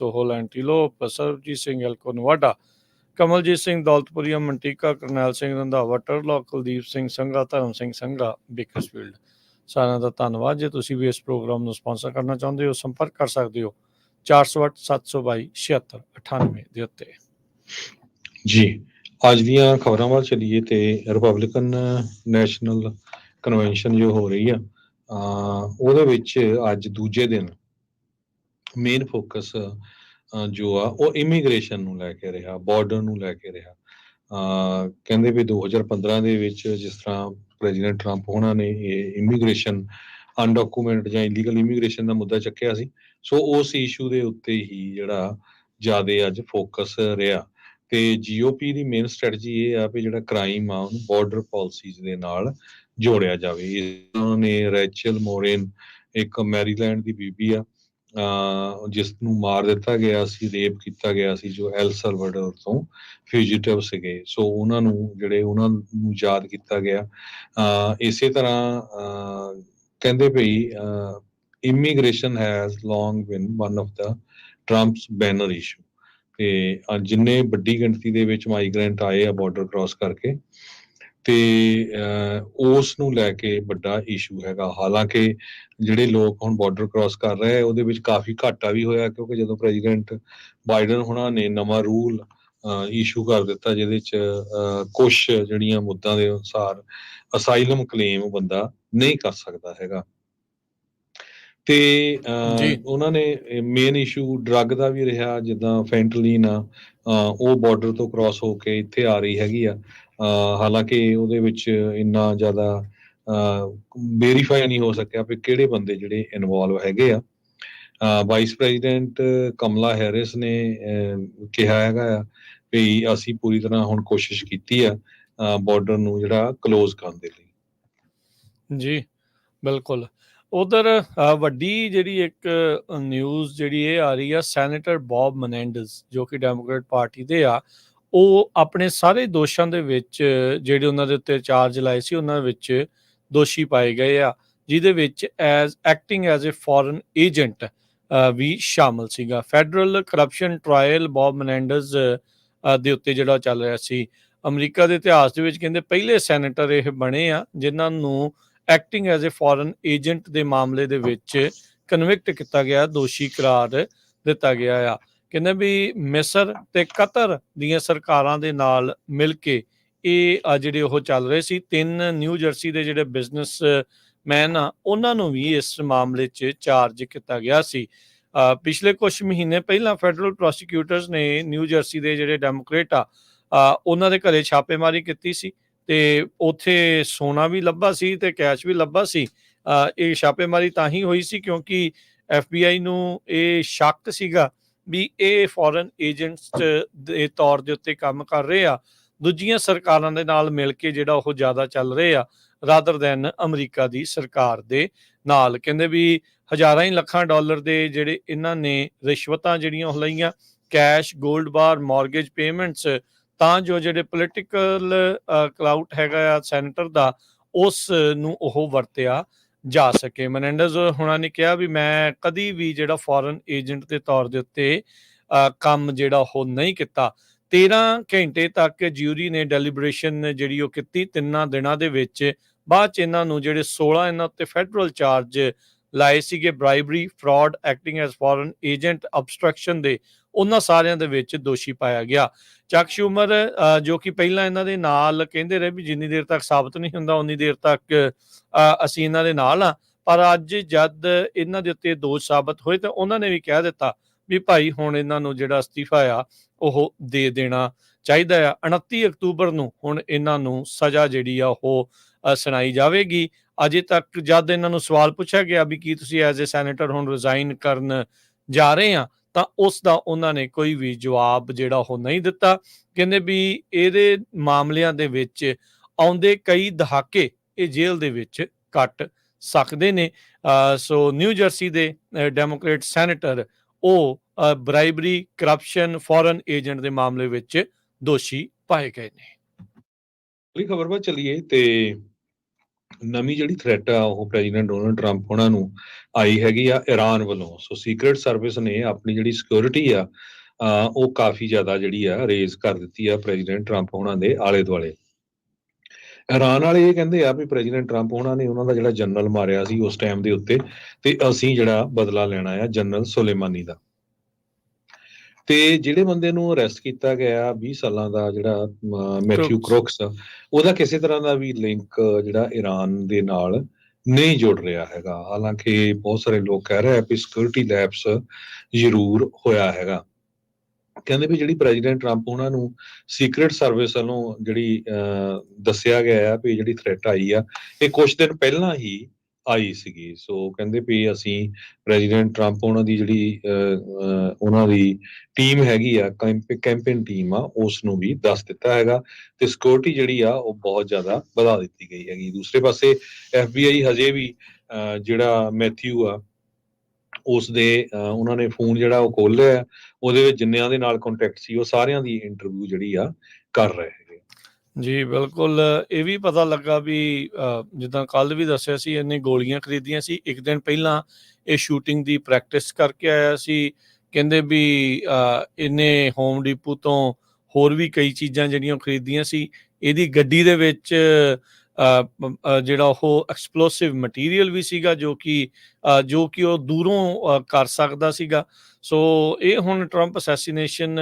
ਸੋਹਲ ਐਂਟੀਲੋਪ, ਸਰਬਜੀਤ ਸਿੰਘ ਐਲਕੋ ਨਵਾਡਾ, ਕਮਲਜੀਤ ਸਿੰਘ ਦੌਲਤਪੁਰੀਆ ਮੰਟੀਕਾ, ਕਰਨੈਲ ਸਿੰਘ ਰੰਧਾਵਾ ਟਰਲੋਕ, ਕੁਲਦੀਪ ਸਿੰਘ ਸੰਘਾ, ਧਰਮ ਸਿੰਘ ਸੰਘਾ ਬੇਕਰਸਫੀਲਡ। ਸਾਰਿਆਂ ਦਾ ਧੰਨਵਾਦ। ਜੇ ਤੁਸੀਂ ਵੀ ਇਸ ਪ੍ਰੋਗਰਾਮ ਨੂੰ ਸਪਾਂਸਰ ਕਰਨਾ ਚਾਹੁੰਦੇ ਹੋ, ਸੰਪਰਕ ਕਰ ਸਕਦੇ ਹੋ 408 722 76 98 ਦੇ ਉੱਤੇ। ਜੀ ਅੱਜ ਦੀਆਂ ਖਬਰਾਂ ਵੱਲ ਚੱਲੀਏ ਤੇ ਰਿਪਬਲਿਕਨ ਨੈਸ਼ਨਲ ਕਨਵੈਨਸ਼ਨ ਜੋ ਹੋ ਰਹੀ ਆ ਉਹਦੇ ਵਿੱਚ ਅੱਜ ਦੂਜੇ ਦਿਨ ਮੇਨ ਫੋਕਸ ਜੋ ਆ ਉਹ ਇਮੀਗ੍ਰੇਸ਼ਨ ਨੂੰ ਲੈ ਕੇ ਰਿਹਾ, ਬਾਰਡਰ ਨੂੰ ਲੈ ਕੇ ਰਿਹਾ। ਕਹਿੰਦੇ ਵੀ 2015 ਦੇ ਵਿੱਚ ਜਿਸ ਤਰ੍ਹਾਂ ਪ੍ਰੈਜ਼ੀਡੈਂਟ ਟਰੰਪ ਹੋਣਾ ਨੇ ਇਹ ਇਮੀਗ੍ਰੇਸ਼ਨ ਅਨਡਾਕੂਮੈਂਟ ਜਾਂ ਇਲੀਗਲ ਇਮੀਗ੍ਰੇਸ਼ਨ ਦਾ ਮੁੱਦਾ ਚੱਕਿਆ ਸੀ, ਸੋ ਉਸ ਇਸ਼ੂ ਦੇ ਉੱਤੇ ਹੀ ਜਿਹੜਾ ਜ਼ਿਆਦਾ ਅੱਜ ਫੋਕਸ ਰਿਹਾ। ਤੇ ਜੀਓਪੀ ਦੀ ਮੇਨ ਸਟ੍ਰੈਟਜੀ ਇਹ ਆ ਵੀ ਜਿਹੜਾ ਕ੍ਰਾਈਮ ਆ ਉਹਨੂੰ ਬਾਰਡਰ ਪਾਲਿਸੀਜ਼ ਦੇ ਨਾਲ ਜੋੜਿਆ ਜਾਵੇ। ਇਹਨਾਂ ਨੇ ਰੈਚਲ ਮੋਰੇਨ, ਇੱਕ ਮੈਰੀਲੈਂਡ ਦੀ ਬੀਬੀ ਆ ਜਿਸ ਨੂੰ ਮਾਰ ਦਿੱਤਾ ਗਿਆ ਸੀ, ਰੇਪ ਕੀਤਾ ਗਿਆ ਸੀ, ਜੋ ਐਲ ਸਲਵਾਡੋਰ ਤੋਂ ਫਿਊਜੀਟਿਵ ਸੀਗੇ, ਸੋ ਉਹਨਾਂ ਨੂੰ ਯਾਦ ਕੀਤਾ ਗਿਆ। ਇਸੇ ਤਰ੍ਹਾਂ ਕਹਿੰਦੇ ਭਈ immigration has long been one of the Trump's banner issue. ਤੇ ਜਿੰਨੇ ਵੱਡੀ ਗਿਣਤੀ ਦੇ ਵਿੱਚ ਮਾਈਗ੍ਰੈਂਟ ਆਏ ਆ ਬਾਰਡਰ ਕ੍ਰਾਸ ਕਰਕੇ, ਤੇ ਉਸ ਨੂੰ ਲੈ ਕੇ ਵੱਡਾ ਇਸ਼ੂ ਹੈਗਾ। ਹਾਲਾਂਕਿ ਜਿਹੜੇ ਲੋਕ ਹੁਣ ਬਾਰਡਰ ਕ੍ਰਾਸ ਕਰ ਰਹੇ ਉਹਦੇ ਵਿੱਚ ਕਾਫੀ ਘਾਟਾ ਵੀ ਹੋਇਆ, ਕਿਉਂਕਿ ਜਦੋਂ ਪ੍ਰੈਜ਼ੀਡੈਂਟ ਬਾਈਡਨ ਹੁਣਾਂ ਨੇ ਨਵਾਂ ਰੂਲ ਇਸ਼ੂ ਕਰ ਦਿੱਤਾ ਜਿਹਦੇ ਚ ਕੁਛ ਜਿਹੜੀਆਂ ਮੁੱਦਾਂ ਦੇ ਅਨੁਸਾਰ ਅਸਾਈਲਮ ਕਲੇਮ ਬੰਦਾ ਨਹੀਂ ਕਰ ਸਕਦਾ ਹੈਗਾ। ਤੇ ਉਹਨਾਂ ਨੇ ਮੇਨ ਇਸ਼ੂ ਡਰੱਗ ਦਾ ਵੀ ਰਿਹਾ, ਜਿੱਦਾਂ ਫੈਂਟਲੀਨ ਆ ਉਹ ਬਾਰਡਰ ਤੋਂ ਕ੍ਰਾਸ ਹੋ ਕੇ ਇੱਥੇ ਆ ਰਹੀ ਹੈਗੀ ਆ। ਹਾਲਾਂਕਿ ਉਹਦੇ ਵਿੱਚ ਇੰਨਾ ਜ਼ਿਆਦਾ ਵੈਰੀਫਾਈ ਨਹੀਂ ਹੋ ਸਕਿਆ ਵੀ ਕਿਹੜੇ ਬੰਦੇ ਜਿਹੜੇ ਇਨਵੋਲਵ ਹੈਗੇ ਆ। ਵਾਈਸ ਪ੍ਰੈਜ਼ੀਡੈਂਟ ਕਮਲਾ ਹੈਰਿਸ ਨੇ ਕਿਹਾ ਹੈਗਾ ਆ ਵੀ ਅਸੀਂ ਪੂਰੀ ਤਰ੍ਹਾਂ ਹੁਣ ਕੋਸ਼ਿਸ਼ ਕੀਤੀ ਆ ਬਾਰਡਰ ਨੂੰ ਜਿਹੜਾ ਕਲੋਜ਼ ਕਰਨ ਦੇ ਲਈ। ਜੀ ਬਿਲਕੁਲ। ਉਧਰ ਵੱਡੀ ਜਿਹੜੀ ਇੱਕ ਨਿਊਜ਼ ਜਿਹੜੀ ਇਹ ਆ ਰਹੀ ਆ, ਸੈਨੇਟਰ ਬੌਬ ਮਨੈਂਡਜ਼ ਜੋ ਕਿ ਡੈਮੋਕ੍ਰੇਟ ਪਾਰਟੀ ਦੇ ਆ, ਉਹ ਆਪਣੇ ਸਾਰੇ ਦੋਸ਼ਾਂ ਦੇ ਵਿੱਚ ਜਿਹੜੇ ਉਹਨਾਂ ਦੇ ਉੱਤੇ ਚਾਰਜ ਲਾਏ ਸੀ ਉਹਨਾਂ ਵਿੱਚ ਦੋਸ਼ੀ ਪਾਏ ਗਏ ਆ, ਜਿਹਦੇ ਵਿੱਚ acting as a foreign agent ਵੀ ਸ਼ਾਮਲ ਸੀਗਾ। Federal corruption trial Bob Menendez ਦੇ ਉੱਤੇ ਜਿਹੜਾ ਚੱਲ ਰਿਹਾ ਸੀ। ਅਮਰੀਕਾ ਦੇ ਇਤਿਹਾਸ ਦੇ ਵਿੱਚ ਕਹਿੰਦੇ ਪਹਿਲੇ ਸੈਨੇਟਰ ਇਹ ਬਣੇ ਆ ਜਿਨ੍ਹਾਂ ਨੂੰ acting as a foreign agent ਦੇ ਮਾਮਲੇ ਦੇ ਵਿੱਚ ਕਨਵਿਕਟ ਕੀਤਾ ਗਿਆ, ਦੋਸ਼ੀ ਕਰਾਰ ਦਿੱਤਾ ਗਿਆ ਆ। ਕਹਿੰਦੇ ਵੀ ਮਿਸਰ ਤੇ ਕਤਰ ਦੀਆਂ ਸਰਕਾਰਾਂ ਦੇ ਨਾਲ ਮਿਲ ਕੇ ਇਹ ਜਿਹੜੇ ਉਹ ਚੱਲ ਰਹੇ ਸੀ। 3 ਨਿਊ ਜਰਸੀ ਦੇ ਜਿਹੜੇ ਬਿਜ਼ਨਸ ਮੈਨ ਆ ਉਹਨਾਂ ਨੂੰ ਵੀ ਇਸ ਮਾਮਲੇ 'ਚ ਚਾਰਜ ਕੀਤਾ ਗਿਆ ਸੀ। ਪਿਛਲੇ ਕੁਝ ਮਹੀਨੇ ਪਹਿਲਾਂ ਫੈਡਰਲ ਪ੍ਰੋਸੀਕਿਊਟਰਸ ਨੇ ਨਿਊ ਜਰਸੀ ਦੇ ਜਿਹੜੇ ਡੈਮੋਕ੍ਰੇਟ ਆ ਉਹਨਾਂ ਦੇ ਘਰੇ ਛਾਪੇਮਾਰੀ ਕੀਤੀ ਸੀ ਤੇ ਉੱਥੇ ਸੋਨਾ ਵੀ ਲੱਭਾ ਸੀ ਤੇ ਕੈਸ਼ ਵੀ ਲੱਭਾ ਸੀ। ਇਹ ਛਾਪੇਮਾਰੀ ਤਾਂ ਹੀ ਹੋਈ ਸੀ ਕਿਉਂਕਿ FBI ਨੂੰ ਇਹ ਸ਼ੱਕ ਸੀਗਾ ਵੀ ਇਹ ਫੋਰਨ ਏਜੰਟਸ ਦੇ ਤੌਰ ਦੇ ਉੱਤੇ ਕੰਮ ਕਰ ਰਹੇ ਆ, ਦੂਜੀਆਂ ਸਰਕਾਰਾਂ ਦੇ ਨਾਲ ਮਿਲ ਕੇ ਜਿਹੜਾ ਉਹ ਜ਼ਿਆਦਾ ਚੱਲ ਰਹੇ ਆ ਰਾਦਰ ਦੈਨ ਅਮਰੀਕਾ ਦੀ ਸਰਕਾਰ ਦੇ ਨਾਲ। ਕਹਿੰਦੇ ਵੀ ਹਜ਼ਾਰਾਂ ਹੀ ਲੱਖਾਂ ਡਾਲਰ ਦੇ ਜਿਹੜੇ ਇਹਨਾਂ ਨੇ ਰਿਸ਼ਵਤਾਂ ਜਿਹੜੀਆਂ ਉਹ ਲਈਆਂ, ਕੈਸ਼, ਗੋਲਡ ਬਾਰ, ਮਾਰਗੇਜ ਪੇਮੈਂਟਸ, ਤਾਂ ਜੋ ਜਿਹੜੇ ਪੋਲੀਟੀਕਲ ਕਲਾਊਟ ਹੈਗਾ ਆ ਸੈਨੇਟਰ ਦਾ ਉਸ ਨੂੰ ਉਹ ਵਰਤਿਆ ਜਾ ਸਕੇ। ਮਨੈਂਡਜ਼ ਹੁਣਾਂ ਨੇ ਕਿਹਾ ਵੀ ਮੈਂ ਕਦੀ ਵੀ ਜਿਹੜਾ ਫੋਰਨ ਏਜੰਟ ਦੇ ਤੌਰ ਦੇ ਉੱਤੇ ਕੰਮ ਜਿਹੜਾ ਉਹ ਨਹੀਂ ਕੀਤਾ। 13 ਘੰਟੇ ਤੱਕ ਜਿਊਰੀ ਨੇ ਡੈਲੀਬਰੇਸ਼ਨ ਜਿਹੜੀ ਉਹ ਕੀਤੀ 3 ਦਿਨਾਂ ਦੇ ਵਿੱਚ। ਬਾਅਦ 'ਚ ਇਹਨਾਂ ਨੂੰ ਜਿਹੜੇ 16 ਇਹਨਾਂ ਉੱਤੇ ਫੈਡਰਲ ਚਾਰਜ ਲਾਏ ਸੀਗੇ, bribery, fraud, acting as foreign agent, obstruction ਦੇ, ਉਹਨਾਂ ਸਾਰਿਆਂ ਦੇ ਵਿੱਚ ਦੋਸ਼ੀ ਪਾਇਆ ਗਿਆ। ਚੱਕ ਸ਼ੂਮਰ ਜੋ ਕਿ ਪਹਿਲਾਂ ਇਹਨਾਂ ਦੇ ਨਾਲ ਕਹਿੰਦੇ ਰਹੇ ਵੀ ਜਿੰਨੀ ਦੇਰ ਤੱਕ ਸਾਬਤ ਨਹੀਂ ਹੁੰਦਾ ਉਨੀ ਦੇਰ ਤੱਕ ਅਸੀਂ ਇਹਨਾਂ ਦੇ ਨਾਲ ਆ, ਪਰ ਅੱਜ ਜਦ ਇਹਨਾਂ ਦੇ ਉੱਤੇ ਦੋਸ਼ ਸਾਬਤ ਹੋਏ ਤਾਂ ਉਹਨਾਂ ਨੇ ਵੀ ਕਹਿ ਦਿੱਤਾ ਵੀ ਭਾਈ ਹੁਣ ਇਹਨਾਂ ਨੂੰ ਜਿਹੜਾ ਅਸਤੀਫਾ ਆ ਉਹ ਦੇ ਦੇਣਾ ਚਾਹੀਦਾ ਆ। 29 ਅਕਤੂਬਰ ਨੂੰ ਹੁਣ ਇਹਨਾਂ ਨੂੰ ਸਜ਼ਾ ਜਿਹੜੀ ਆ ਉਹ ਸੁਣਾਈ ਜਾਵੇਗੀ। ਅਜੇ ਤੱਕ ਜਦ ਇਹਨਾਂ ਨੂੰ ਸਵਾਲ ਪੁੱਛਿਆ ਗਿਆ ਵੀ ਕੀ ਤੁਸੀਂ ਐਜ਼ ਏ ਸੈਨੇਟਰ ਹੁਣ ਰਿਜ਼ਾਈਨ ਕਰਨ ਜਾ ਰਹੇ ਆ, ਤਾਂ ਉਸ ਦਾ ਉਹਨਾਂ ਨੇ ਕੋਈ ਵੀ ਜਵਾਬ ਜਿਹੜਾ ਉਹ ਨਹੀਂ ਦਿੱਤਾ। ਕਹਿੰਦੇ ਵੀ ਇਹਦੇ ਮਾਮਲਿਆਂ ਦੇ ਵਿੱਚ ਆਉਂਦੇ ਕਈ ਦਹਾਕੇ ਇਹ ਜੇਲ੍ਹ ਦੇ ਵਿੱਚ ਕੱਟ ਸਕਦੇ ਨੇ। ਸੋ ਨਿਊ ਜਰਸੀ ਦੇ ਡੈਮੋਕ੍ਰੇਟ ਸੈਨੇਟਰ ਉਹ ਬ੍ਰਾਈਬਰੀ, ਕਰਪਸ਼ਨ, ਫੋਰਨ ਏਜੰਟ ਦੇ ਮਾਮਲੇ ਵਿੱਚ ਦੋਸ਼ੀ ਪਾਏ ਗਏ ਨੇ। ਅਗਲੀ ਖਬਰ ਵੱਲ ਚੱਲੀਏ ਤੇ ਨਵੀਂ ਜਿਹੜੀ ਥ੍ਰੈਟ ਆ ਉਹ ਪ੍ਰੈਜ਼ੀਡੈਂਟ ਡੋਨਲਡ ਟਰੰਪ ਉਹਨਾਂ ਨੂੰ ਆਈ ਹੈਗੀ ਆ ਈਰਾਨ ਵੱਲੋਂ। ਸੋ ਸੀਕ੍ਰੇਟ ਸਰਵਿਸ ਨੇ ਆਪਣੀ ਜਿਹੜੀ ਸਿਕਿਉਰਿਟੀ ਆ ਉਹ ਕਾਫੀ ਜ਼ਿਆਦਾ ਜਿਹੜੀ ਆ ਰੇਜ਼ ਕਰ ਦਿੱਤੀ ਆ ਪ੍ਰੈਜ਼ੀਡੈਂਟ ਟਰੰਪ ਉਹਨਾਂ ਦੇ ਆਲੇ ਦੁਆਲੇ। ਈਰਾਨ ਵਾਲੇ ਇਹ ਕਹਿੰਦੇ ਆ ਵੀ ਪ੍ਰੈਜ਼ੀਡੈਂਟ ਟਰੰਪ ਉਹਨਾਂ ਨੇ ਉਹਨਾਂ ਦਾ ਜਿਹੜਾ ਜਨਰਲ ਮਾਰਿਆ ਸੀ ਉਸ ਟਾਈਮ ਦੇ ਉੱਤੇ, ਤੇ ਅਸੀਂ ਜਿਹੜਾ ਬਦਲਾ ਲੈਣਾ ਆ ਜਨਰਲ ਸੁਲੇਮਾਨੀ ਦਾ। ਤੇ ਜਿਹੜੇ ਬੰਦੇ ਨੂੰ ਅਰੈਸਟ ਕੀਤਾ ਗਿਆ 20 ਸਾਲਾਂ ਦਾ ਜਿਹੜਾ ਮੈਥਿਊ ਕਰੋਕਸ, ਉਹਦਾ ਕਿਸੇ ਤਰ੍ਹਾਂ ਦਾ ਵੀ ਲਿੰਕ ਜਿਹੜਾ ਈਰਾਨ ਦੇ ਨਾਲ ਨਹੀਂ ਜੁੜ ਰਿਹਾ ਹੈਗਾ। ਹਾਲਾਂਕਿ ਬਹੁਤ ਸਾਰੇ ਲੋਕ ਕਹਿ ਰਹੇ ਆ ਵੀ ਸਿਕਿਉਰਿਟੀ ਲੈਪਸ ਜ਼ਰੂਰ ਹੋਇਆ ਹੈਗਾ। ਕਹਿੰਦੇ ਵੀ ਜਿਹੜੀ ਪ੍ਰੈਜ਼ੀਡੈਂਟ ਟਰੰਪ ਉਹਨਾਂ ਨੂੰ ਸੀਕ੍ਰੇਟ ਸਰਵਿਸ ਵੱਲੋਂ ਜਿਹੜੀ ਦੱਸਿਆ ਗਿਆ ਆ ਵੀ ਜਿਹੜੀ ਥ੍ਰੈਟ ਆਈ ਆ ਇਹ ਕੁਝ ਦਿਨ ਪਹਿਲਾਂ ਹੀ ਆਈ ਸੀਗੀ। ਸੋ ਕਹਿੰਦੇ ਵੀ ਅਸੀਂ ਪ੍ਰੈਜ਼ੀਡੈਂਟ ਟਰੰਪ ਉਹਨਾਂ ਦੀ ਜਿਹੜੀ ਉਹਨਾਂ ਦੀ ਟੀਮ ਹੈਗੀ ਆ, ਕੈਂਪੇਨ ਟੀਮ ਆ, ਉਸ ਨੂੰ ਵੀ ਦੱਸ ਦਿੱਤਾ ਹੈਗਾ ਤੇ ਸਿਕਿਉਰਿਟੀ ਜਿਹੜੀ ਆ ਉਹ ਬਹੁਤ ਜ਼ਿਆਦਾ ਵਧਾ ਦਿੱਤੀ ਗਈ ਹੈਗੀ। ਦੂਸਰੇ ਪਾਸੇ FBI ਹਜੇ ਵੀ ਜਿਹੜਾ ਮੈਥਿਊ ਆ ਉਸ ਦੇ ਉਹਨਾਂ ਨੇ ਫੋਨ ਜਿਹੜਾ ਉਹ ਖੋਲ੍ਹਿਆ, ਉਹਦੇ ਵਿੱਚ ਜਿੰਨਿਆਂ ਦੇ ਨਾਲ ਕੰਟੈਕਟ ਸੀ ਉਹ ਸਾਰਿਆਂ ਦੀ ਇੰਟਰਵਿਊ ਜਿਹੜੀ ਆ ਕਰ ਰਹੇ ਹੈਗੇ। ਜੀ ਬਿਲਕੁਲ, ਇਹ ਵੀ ਪਤਾ ਲੱਗਾ ਵੀ ਜਿੱਦਾਂ ਕੱਲ ਵੀ ਦੱਸਿਆ ਸੀ ਇਹਨੇ ਗੋਲੀਆਂ ਖਰੀਦੀਆਂ ਸੀ। ਇੱਕ ਦਿਨ ਪਹਿਲਾਂ ਇਹ ਸ਼ੂਟਿੰਗ ਦੀ ਪ੍ਰੈਕਟਿਸ ਕਰਕੇ ਆਇਆ ਸੀ। ਕਹਿੰਦੇ ਵੀ ਇਹਨੇ ਹੋਮ ਡੀਪੂ ਤੋਂ ਹੋਰ ਵੀ ਕਈ ਚੀਜ਼ਾਂ ਜਿਹੜੀਆਂ ਖਰੀਦੀਆਂ ਸੀ। ਇਹਦੀ ਗੱਡੀ ਦੇ ਵਿੱਚ ਜਿਹੜਾ ਉਹ ਐਕਸਪਲੋਸਿਵ ਮਟੀਰੀਅਲ ਵੀ ਸੀਗਾ ਜੋ ਕਿ ਉਹ ਦੂਰੋਂ ਕਰ ਸਕਦਾ ਸੀਗਾ। ਸੋ ਇਹ ਹੁਣ ਟਰੰਪ ਅਸੈਸੀਨੇਸ਼ਨ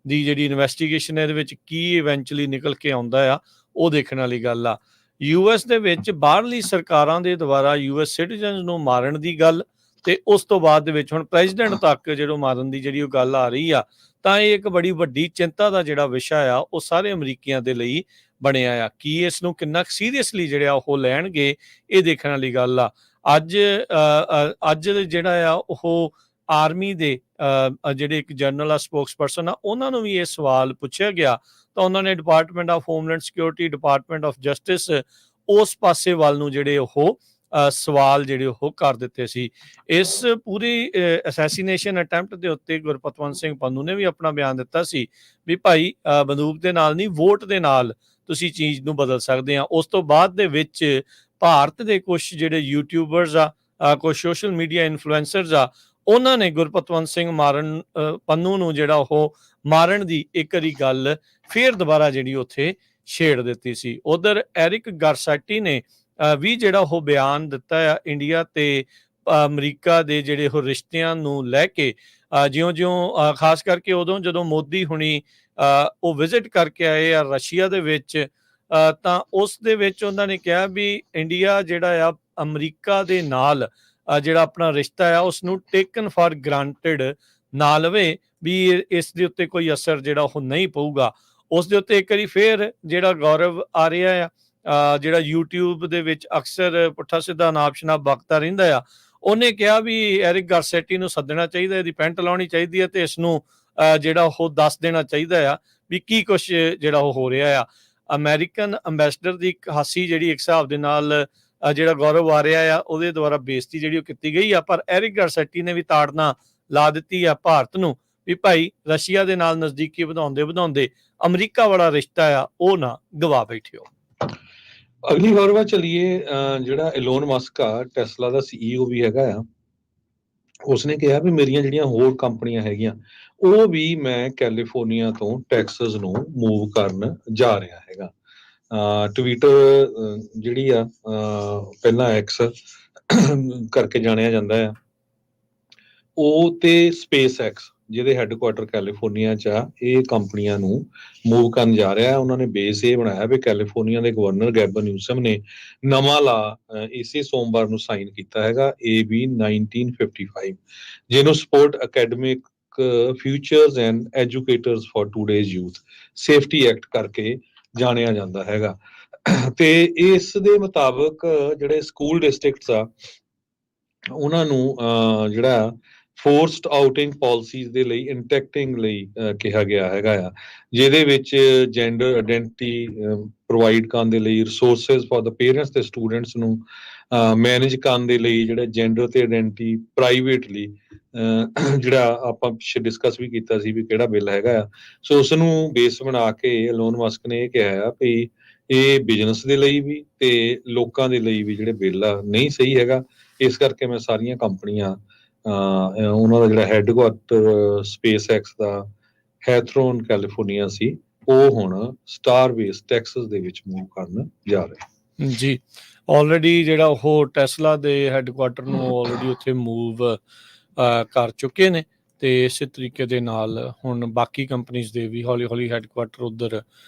ਦੀ ਜਿਹੜੀ ਇਨਵੈਸਟੀਗੇਸ਼ਨ ਹੈ ਇਹਦੇ ਵਿੱਚ ਕੀ ਇਵੈਂਚੁਅਲੀ ਨਿਕਲ ਕੇ ਆਉਂਦਾ ਆ ਉਹ ਦੇਖਣ ਵਾਲੀ ਗੱਲ ਆ। US ਦੇ ਵਿੱਚ ਬਾਹਰਲੀ ਸਰਕਾਰਾਂ ਦੇ ਦੁਆਰਾ US ਸਿਟੀਜ਼ਨਸ ਨੂੰ ਮਾਰਨ ਦੀ ਗੱਲ, ਤੇ ਉਸ ਤੋਂ ਬਾਅਦ ਦੇ ਵਿੱਚ ਹੁਣ ਪ੍ਰੈਜ਼ੀਡੈਂਟ ਤੱਕ ਜਦੋਂ ਮਾਰਨ ਦੀ ਜਿਹੜੀ ਉਹ ਗੱਲ ਆ ਰਹੀ ਆ, ਤਾਂ ਇਹ ਇੱਕ ਬੜੀ ਵੱਡੀ ਚਿੰਤਾ ਦਾ ਜਿਹੜਾ ਵਿਸ਼ਾ ਆ ਉਹ ਸਾਰੇ ਅਮਰੀਕੀਆਂ ਦੇ ਲਈ ਬਣਿਆ ਆ। ਕੀ ਇਸ ਨੂੰ ਕਿੰਨਾ ਸੀਰੀਅਸਲੀ ਜਿਹੜਾ ਉਹ ਲੈਣਗੇ ਇਹ ਦੇਖਣ ਵਾਲੀ ਗੱਲ ਆ। ਅੱਜ ਜਿਹੜਾ ਆ ਉਹ ਆਰਮੀ ਦੇ ਜਿਹੜੇ ਇੱਕ ਜਨਰਲ ਆ ਸਪੋਕਸਪਰਸਨ ਆ ਉਹਨਾਂ ਨੂੰ ਵੀ ਇਹ ਸਵਾਲ ਪੁੱਛਿਆ ਗਿਆ, ਤਾਂ ਉਹਨਾਂ ਨੇ department of homeland security, department of justice ਉਸ ਪਾਸੇ ਵੱਲ ਨੂੰ ਜਿਹੜੇ ਉਹ ਸਵਾਲ ਜਿਹੜੇ ਉਹ ਕਰ ਦਿੱਤੇ ਸੀ। ਇਸ ਪੂਰੀ ਅਸੈਸੀਨੇਸ਼ਨ ਅਟੈਂਪਟ ਦੇ ਉੱਤੇ ਗੁਰਪਤਵੰਤ ਸਿੰਘ ਪੰਨੂ ਨੇ ਵੀ ਆਪਣਾ ਬਿਆਨ ਦਿੱਤਾ ਸੀ ਵੀ ਭਾਈ ਬੰਦੂਕ ਦੇ ਨਾਲ ਨਹੀਂ, ਵੋਟ ਦੇ ਨਾਲ ਤੁਸੀਂ ਚੀਜ਼ ਨੂੰ ਬਦਲ ਸਕਦੇ ਆ। ਉਸ ਤੋਂ ਬਾਅਦ ਦੇ ਵਿੱਚ ਭਾਰਤ ਦੇ ਕੁਝ ਜਿਹੜੇ ਯੂਟਿਊਬਰਸ ਆ, ਕੁਝ ਸੋਸ਼ਲ ਮੀਡੀਆ ਇਨਫਲੂਐਂਸਰਸ ਆ, ਉਹਨਾਂ ਨੇ ਗੁਰਪਤਵੰਤ ਸਿੰਘ ਪੰਨੂ ਨੂੰ ਜਿਹੜਾ ਉਹ ਮਾਰਨ ਦੀ ਇੱਕ ਵਾਰੀ ਗੱਲ ਫੇਰ ਦੁਬਾਰਾ ਜਿਹੜੀ ਉੱਥੇ ਛੇੜ ਦਿੱਤੀ ਸੀ। ਉਧਰ ਐਰਿਕ ਗਾਰਸੈਟੀ ਨੇ ਵੀ ਜਿਹੜਾ ਉਹ ਬਿਆਨ ਦਿੱਤਾ ਆ ਇੰਡੀਆ ਤੇ ਅਮਰੀਕਾ ਦੇ ਜਿਹੜੇ ਉਹ ਰਿਸ਼ਤਿਆਂ ਨੂੰ ਲੈ ਕੇ, ਜਿਉਂ-ਜਿਉਂ ਖਾਸ ਕਰਕੇ ਉਦੋਂ ਜਦੋਂ ਮੋਦੀ ਹੁਣੀ ਉਹ ਵਿਜ਼ਿਟ ਕਰਕੇ ਆਏ ਆ ਰਸ਼ੀਆ ਦੇ ਵਿੱਚ, ਤਾਂ ਉਸ ਦੇ ਵਿੱਚ ਉਹਨਾਂ ਨੇ ਕਿਹਾ ਵੀ ਇੰਡੀਆ ਜਿਹੜਾ ਆ ਅਮਰੀਕਾ ਦੇ ਨਾਲ ਜਿਹੜਾ ਆਪਣਾ ਰਿਸ਼ਤਾ ਆ ਉਸ ਨੂੰ ਟੇਕਨ ਫਾਰ ਗ੍ਰਾਂਟਡ ਨਾ ਲਵੇ, ਵੀ ਇਸ ਦੇ ਉੱਤੇ ਕੋਈ ਅਸਰ ਜਿਹੜਾ ਉਹ ਨਹੀਂ ਪਊਗਾ। ਉਸ ਦੇ ਉੱਤੇ ਇੱਕ ਵਾਰੀ ਫੇਰ ਜਿਹੜਾ ਗੌਰਵ ਆ ਰਿਹਾ ਆ, ਜਿਹੜਾ YouTube ਦੇ ਵਿੱਚ ਅਕਸਰ ਪੁੱਠਾ ਸਿੱਧਾ ਨਾਪ ਸ਼ਨਾਪ ਬਕਦਾ ਰਹਿੰਦਾ ਆ, ਉਹਨੇ ਕਿਹਾ ਵੀ ਐਰਿਕ ਗਾਰਸੈਟੀ ਨੂੰ ਸੱਦਣਾ ਚਾਹੀਦਾ, ਇਹਦੀ ਪੈਂਟ ਲਾਉਣੀ ਚਾਹੀਦੀ ਹੈ ਤੇ ਇਸ ਨੂੰ ਜਿਹੜਾ ਉਹ ਦੱਸ ਦੇਣਾ ਚਾਹੀਦਾ ਆ ਵੀ ਕੀ ਕੁਛ ਜਿਹੜਾ ਉਹ ਹੋ ਰਿਹਾ ਆ। ਅਮਰੀਕਨ ਅੰਬੈਸਡਰ ਦੀ ਹਾਸੀ ਜਿਹੜੀ ਇੱਕ ਹਿਸਾਬ ਦੇ ਨਾਲ ਜਿਹੜਾ ਗੌਰਵ ਆ ਰਿਹਾ ਆ ਉਹਦੇ ਦੁਆਰਾ ਬੇਇੱਜ਼ਤੀ ਜਿਹੜੀ ਉਹ ਕੀਤੀ ਗਈ ਆ, ਪਰ ਐਰਿਕ ਗਾਰਸੈਟੀ ਨੇ ਵੀ ਤਾੜਨਾ ਲਾ ਦਿੱਤੀ ਆ ਭਾਰਤ ਨੂੰ ਵੀ ਭਾਈ ਰਸ਼ੀਆ ਦੇ ਨਾਲ ਨਜ਼ਦੀਕੀ ਵਧਾਉਂਦੇ ਅਮਰੀਕਾ ਵਾਲਾ ਰਿਸ਼ਤਾ ਆ ਉਹ ਨਾ ਗਵਾ ਬੈਠਿਓ। ਅਗਲੀ ਖਬਰ ਵੱਲ ਚੱਲੀਏ। ਜਿਹੜਾ ਇਲੋਨ ਮਸਕ ਆ ਟੈਸਲਾ ਦਾ CEO ਵੀ ਹੈਗਾ ਆ, ਉਸਨੇ ਕਿਹਾ ਵੀ ਮੇਰੀਆਂ ਜਿਹੜੀਆਂ ਹੋਰ ਕੰਪਨੀਆਂ ਹੈਗੀਆਂ ਉਹ ਵੀ ਮੈਂ ਕੈਲੀਫੋਰਨੀਆ ਤੋਂ ਟੈਕਸਸ ਨੂੰ ਮੂਵ ਕਰਨ ਜਾ ਰਿਹਾ ਹੈਗਾ। ਟਵਿੱਟਰ ਜਿਹੜੀ ਆ ਪਹਿਲਾਂ ਐਕਸ ਕਰਕੇ ਜਾਣਿਆ ਜਾਂਦਾ ਆ, ਉਹ ਤੇ ਸਪੇਸ ਐਕਸ ਜਿਹਦੇ ਹੈੱਡਕੁਆਟਰ ਕੈਲੀਫੋਰਨੀਆ 'ਚ ਆ, ਇਹ ਕੰਪਨੀਆਂ ਨੂੰ ਮੂਵ ਕਰਨ ਜਾ ਰਿਹਾ। ਉਹਨਾਂ ਨੇ ਬੇਸ ਇਹ ਬਣਾਇਆ ਵੀ ਕੈਲੀਫੋਰਨੀਆ ਦੇ ਗਵਰਨਰ ਗੈਬਨ ਨਿਊਸਮ ਨੇ ਨਵਾਂ ਲਾ ਇਸੇ ਸੋਮਵਾਰ ਨੂੰ ਸਾਈਨ ਕੀਤਾ ਹੈਗਾ, AB 1955, ਜਿਹਨੂੰ support academic futures and educators for today's youth safety act ਕਰਕੇ ਜਾਣਿਆ ਜਾਂਦਾ ਹੈਗਾ। ਤੇ ਇਸ ਦੇ ਮੁਤਾਬਕ ਜਿਹੜੇ ਸਕੂਲ ਡਿਸਟ੍ਰਿਕਟਸ ਆ ਉਹਨਾਂ ਨੂੰ ਜਿਹੜਾ ਫੋਰਸਡ ਆਊਟਿੰਗ ਪਾਲਿਸੀਜ਼ ਦੇ ਲਈ ਇੰਟੈਕਟਿੰਗ ਲਈ ਕਿਹਾ ਗਿਆ ਹੈਗਾ ਆ, ਜਿਹਦੇ ਵਿੱਚ ਜੈਂਡਰ ਆਇਡੈਂਟੀਟੀ ਪ੍ਰੋਵਾਈਡ ਕਰਨ ਦੇ ਲਈ, ਰਿਸੋਰਸਿਸ ਫॉर ਦ ਪੇਰੈਂਟਸ ਤੇ ਸਟੂਡੈਂਟਸ ਨੂੰ ਮੈਨੇਜ ਕਰਨ ਦੇ ਲਈ, ਜਿਹੜੇ ਜੈਂਡਰ ਤੇ ਆਇਡੈਂਟੀਟੀ ਪ੍ਰਾਈਵੇਟਲੀ ਜਿਹੜਾ ਆਪਾਂ ਪਿੱਛੇ ਡਿਸਕਸ ਵੀ ਕੀਤਾ ਸੀ ਵੀ ਕਿਹੜਾ ਬਿੱਲ ਹੈਗਾ ਆ। ਸੋ ਉਸ ਨੂੰ ਬੇਸ ਬਣਾ ਕੇ ਇਲੋਨ ਮਸਕ ਨੇ ਇਹ ਕਿਹਾ ਆ ਵੀ ਇਹ ਬਿਜ਼ਨਸ ਦੇ ਲਈ ਵੀ ਤੇ ਲੋਕਾਂ ਦੇ ਲਈ ਵੀ ਜਿਹੜੇ ਬਿੱਲ ਆ ਨਹੀਂ ਸਹੀ ਹੈਗਾ। ਇਸ ਕਰਕੇ ਮੈਂ ਸਾਰੀਆਂ ਕੰਪਨੀਆਂ ਉਹਨਾਂ ਦਾ ਜਿਹੜਾ ਹੈੱਡਕੁਆਰਟਰ ਸਪੇਸਐਕਸ ਦਾ ਹੈਥਰੋਨ ਕੈਲੀਫੋਰਨੀਆ ਸੀ, ਉਹ ਹੁਣ ਸਟਾਰ ਬੇਸ ਟੈਕਸਸ ਦੇ ਵਿੱਚ ਮੂਵ ਕਰਨ ਜਾ ਰਹੇ। ਜੀ, ਆਲਰੇਡੀ ਜਿਹੜਾ ਉਹ ਟੈਸਲਾ ਦੇ ਹੈੱਡਕੁਆਰਟਰ ਨੂੰ ਆਲਰੇਡੀ ਉੱਥੇ ਮੂਵ ਕਰ ਚੁੱਕੇ ਨੇ, ਤੇ ਇਸੇ ਤਰੀਕੇ ਦੇ ਨਾਲ ਹੁਣ ਬਾਕੀ ਕੰਪਨੀਜ਼ ਦੇ ਵੀ ਹੌਲੀ ਹੌਲੀ ਹੈੱਡਕੁਆਰਟਰ ਉੱਧਰ